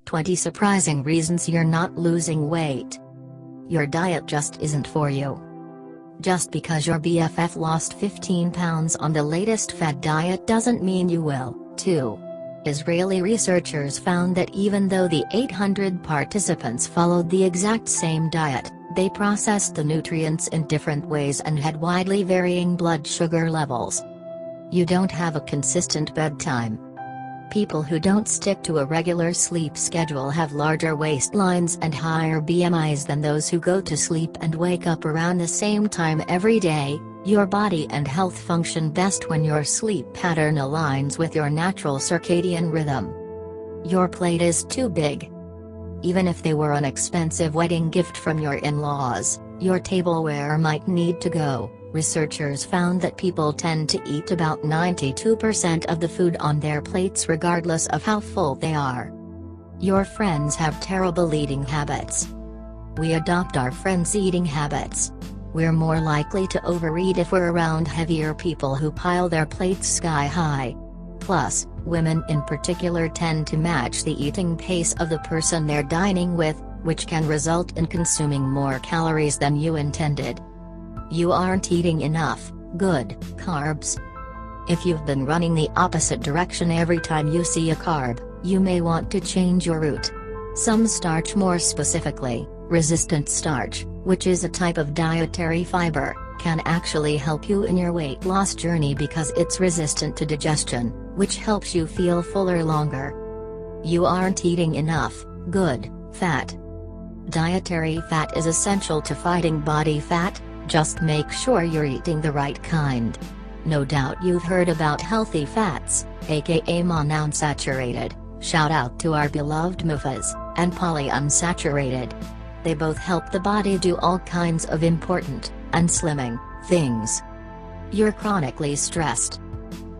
20 surprising reasons you're not losing weight. Your diet just isn't for you. Just because your BFF lost 15 pounds on the latest fad diet doesn't mean you will, too. Israeli researchers found that even though the 800 participants followed the exact same diet, they processed the nutrients in different ways and had widely varying blood sugar levels. You don't have a consistent bedtime. People who don't stick to a regular sleep schedule have larger waistlines and higher BMIs than those who go to sleep and wake up around the same time every day. Your body and health function best when your sleep pattern aligns with your natural circadian rhythm. Your plate is too big. Even if they were an expensive wedding gift from your in-laws, your tableware might need to go. Researchers found that people tend to eat about 92% of the food on their plates regardless of how full they are. Your friends have terrible eating habits. We adopt our friends' eating habits. We're more likely to overeat if we're around heavier people who pile their plates sky high. Plus, women in particular tend to match the eating pace of the person they're dining with, which can result in consuming more calories than you intended. You aren't eating enough good carbs. If you've been running the opposite direction every time you see a carb, you may want to change your route. Some starch, more specifically, resistant starch, which is a type of dietary fiber, can actually help you in your weight loss journey because it's resistant to digestion, which helps you feel fuller longer. You aren't eating enough good fat. Dietary fat is essential to fighting body fat. Just make sure you're eating the right kind. No doubt you've heard about healthy fats, aka monounsaturated, shout out to our beloved MUFAs, and polyunsaturated. They both help the body do all kinds of important, and slimming, things. You're chronically stressed.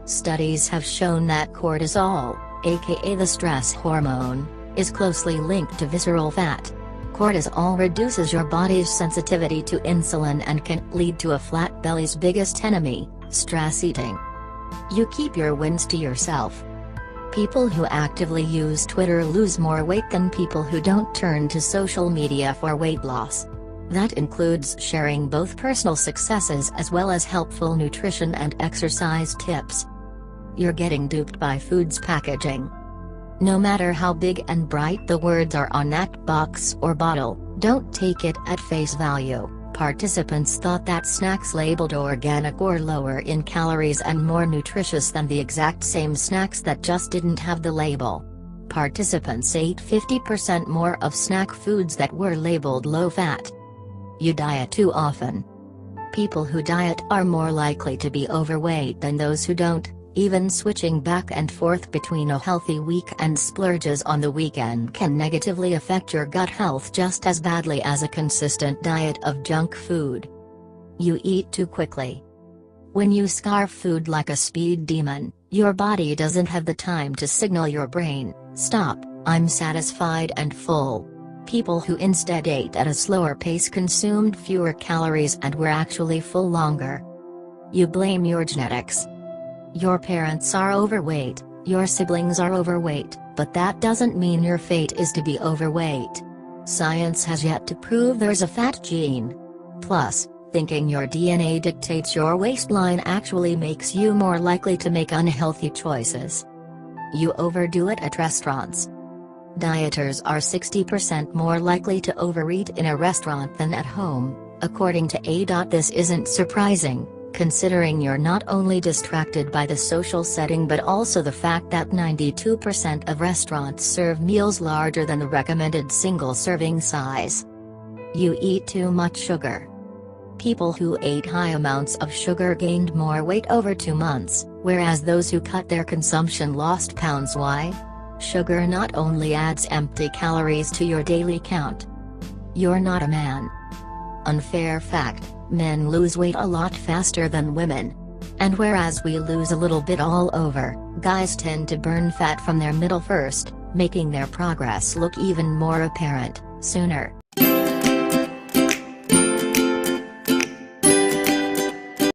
Studies have shown that cortisol, aka the stress hormone, is closely linked to visceral fat. Cortisol reduces your body's sensitivity to insulin and can lead to a flat belly's biggest enemy, stress eating. You keep your wins to yourself. People who actively use Twitter lose more weight than people who don't turn to social media for weight loss. That includes sharing both personal successes as well as helpful nutrition and exercise tips. You're getting duped by food's packaging. No matter how big and bright the words are on that box or bottle, don't take it at face value. Participants thought that snacks labeled organic or lower in calories and more nutritious than the exact same snacks that just didn't have the label. Participants ate 50% more of snack foods that were labeled low fat. You diet too often. People who diet are more likely to be overweight than those who don't. Even switching back and forth between a healthy week and splurges on the weekend can negatively affect your gut health just as badly as a consistent diet of junk food. You eat too quickly. When you scarf food like a speed demon, your body doesn't have the time to signal your brain, "Stop, I'm satisfied and full." People who instead ate at a slower pace consumed fewer calories and were actually full longer. You blame your genetics. Your parents are overweight, your siblings are overweight, but that doesn't mean your fate is to be overweight. Science has yet to prove there's a fat gene. Plus, thinking your DNA dictates your waistline actually makes you more likely to make unhealthy choices. You overdo it at restaurants. Dieters are 60% more likely to overeat in a restaurant than at home, according to A. This isn't surprising, considering you're not only distracted by the social setting but also the fact that 92% of restaurants serve meals larger than the recommended single serving size. You eat too much sugar. People who ate high amounts of sugar gained more weight over 2 months, whereas those who cut their consumption lost pounds. Why? Sugar not only adds empty calories to your daily count. You're not a man. Unfair fact. Men lose weight a lot faster than women. And whereas we lose a little bit all over, guys tend to burn fat from their middle first, making their progress look even more apparent sooner.